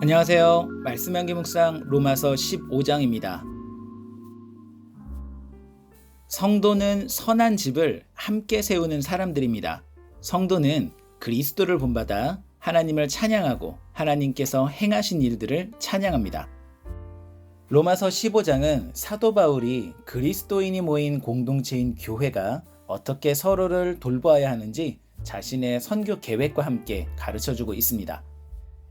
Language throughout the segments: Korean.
안녕하세요. 말씀 향기 묵상 로마서 15장입니다. 성도는 선한 집을 함께 세우는 사람들입니다. 성도는 그리스도를 본받아 하나님을 찬양하고 하나님께서 행하신 일들을 찬양합니다. 로마서 15장은 사도 바울이 그리스도인이 모인 공동체인 교회가 어떻게 서로를 돌보아야 하는지 자신의 선교 계획과 함께 가르쳐주고 있습니다.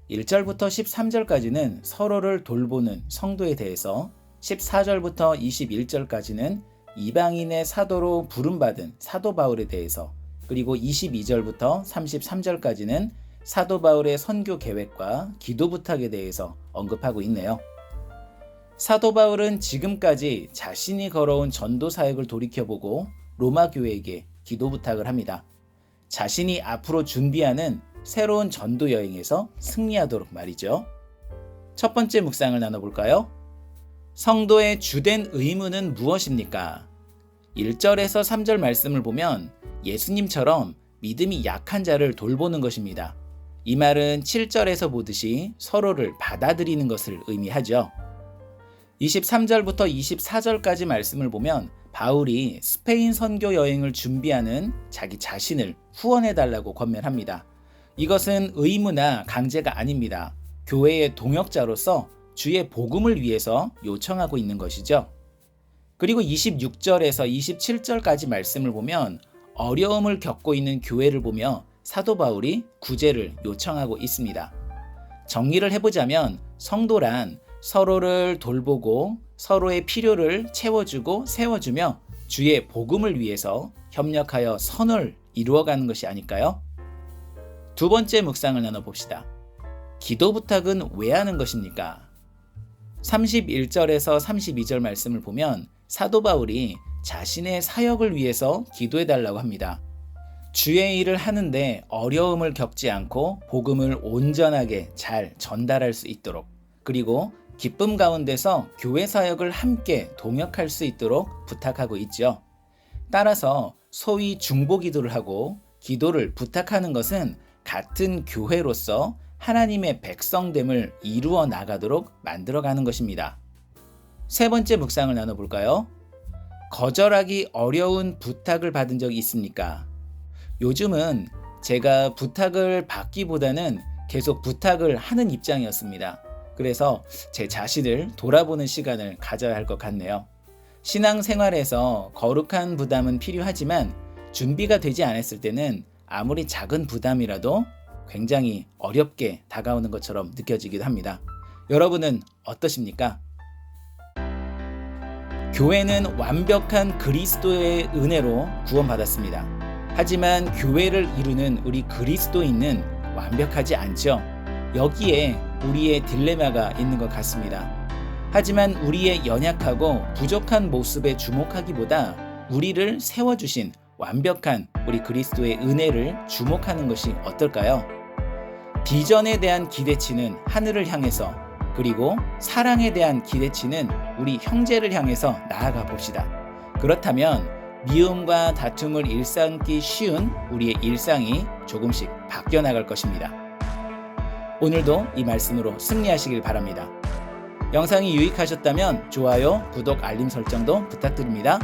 1절부터 13절까지는 서로를 돌보는 성도에 대해서, 14절부터 21절까지는 이방인의 사도로 부름받은 사도 바울에 대해서, 그리고 22절부터 33절까지는 사도 바울의 선교 계획과 기도 부탁에 대해서 언급하고 있네요. 사도 바울은 지금까지 자신이 걸어온 전도 사역을 돌이켜보고 로마 교회에게 기도 부탁을 합니다. 자신이 앞으로 준비하는 새로운 전도 여행에서 승리하도록 말이죠. 첫 번째 묵상을 나눠볼까요? 성도의 주된 의무는 무엇입니까? 1절에서 3절 말씀을 보면 예수님처럼 믿음이 약한 자를 돌보는 것입니다. 이 말은 7절에서 보듯이 서로를 받아들이는 것을 의미하죠. 23절부터 24절까지 말씀을 보면 바울이 스페인 선교 여행을 준비하는 자기 자신을 후원해달라고 권면합니다. 이것은 의무나 강제가 아닙니다. 교회의 동역자로서 주의 복음을 위해서 요청하고 있는 것이죠. 그리고 26절에서 27절까지 말씀을 보면 어려움을 겪고 있는 교회를 보며 사도 바울이 구제를 요청하고 있습니다. 정리를 해보자면 성도란 서로를 돌보고 서로의 필요를 채워주고 세워주며 주의 복음을 위해서 협력하여 선을 이루어가는 것이 아닐까요? 두 번째 묵상을 나눠봅시다. 기도 부탁은 왜 하는 것입니까? 31절에서 32절 말씀을 보면 사도 바울이 자신의 사역을 위해서 기도해달라고 합니다. 주의 일을 하는데 어려움을 겪지 않고 복음을 온전하게 잘 전달할 수 있도록, 그리고 기쁨 가운데서 교회 사역을 함께 동역할 수 있도록 부탁하고 있죠. 따라서 소위 중보 기도를 하고 기도를 부탁하는 것은 같은 교회로서 하나님의 백성됨을 이루어 나가도록 만들어가는 것입니다. 세 번째 묵상을 나눠볼까요? 거절하기 어려운 부탁을 받은 적이 있습니까? 요즘은 제가 부탁을 받기보다는 계속 부탁을 하는 입장이었습니다. 그래서 제 자신을 돌아보는 시간을 가져야 할 것 같네요. 신앙생활에서 거룩한 부담은 필요하지만 준비가 되지 않았을 때는 아무리 작은 부담이라도 굉장히 어렵게 다가오는 것처럼 느껴지기도 합니다. 여러분은 어떠십니까? 교회는 완벽한 그리스도의 은혜로 구원받았습니다. 하지만 교회를 이루는 우리 그리스도인은 완벽하지 않죠. 여기에 우리의 딜레마가 있는 것 같습니다. 하지만 우리의 연약하고 부족한 모습에 주목하기보다 우리를 세워주신 완벽한 우리 그리스도의 은혜를 주목하는 것이 어떨까요? 비전에 대한 기대치는 하늘을 향해서, 그리고 사랑에 대한 기대치는 우리 형제를 향해서 나아가 봅시다. 그렇다면 미움과 다툼을 일삼기 쉬운 우리의 일상이 조금씩 바뀌어 나갈 것입니다. 오늘도 이 말씀으로 승리하시길 바랍니다. 영상이 유익하셨다면 좋아요, 구독, 알림 설정도 부탁드립니다.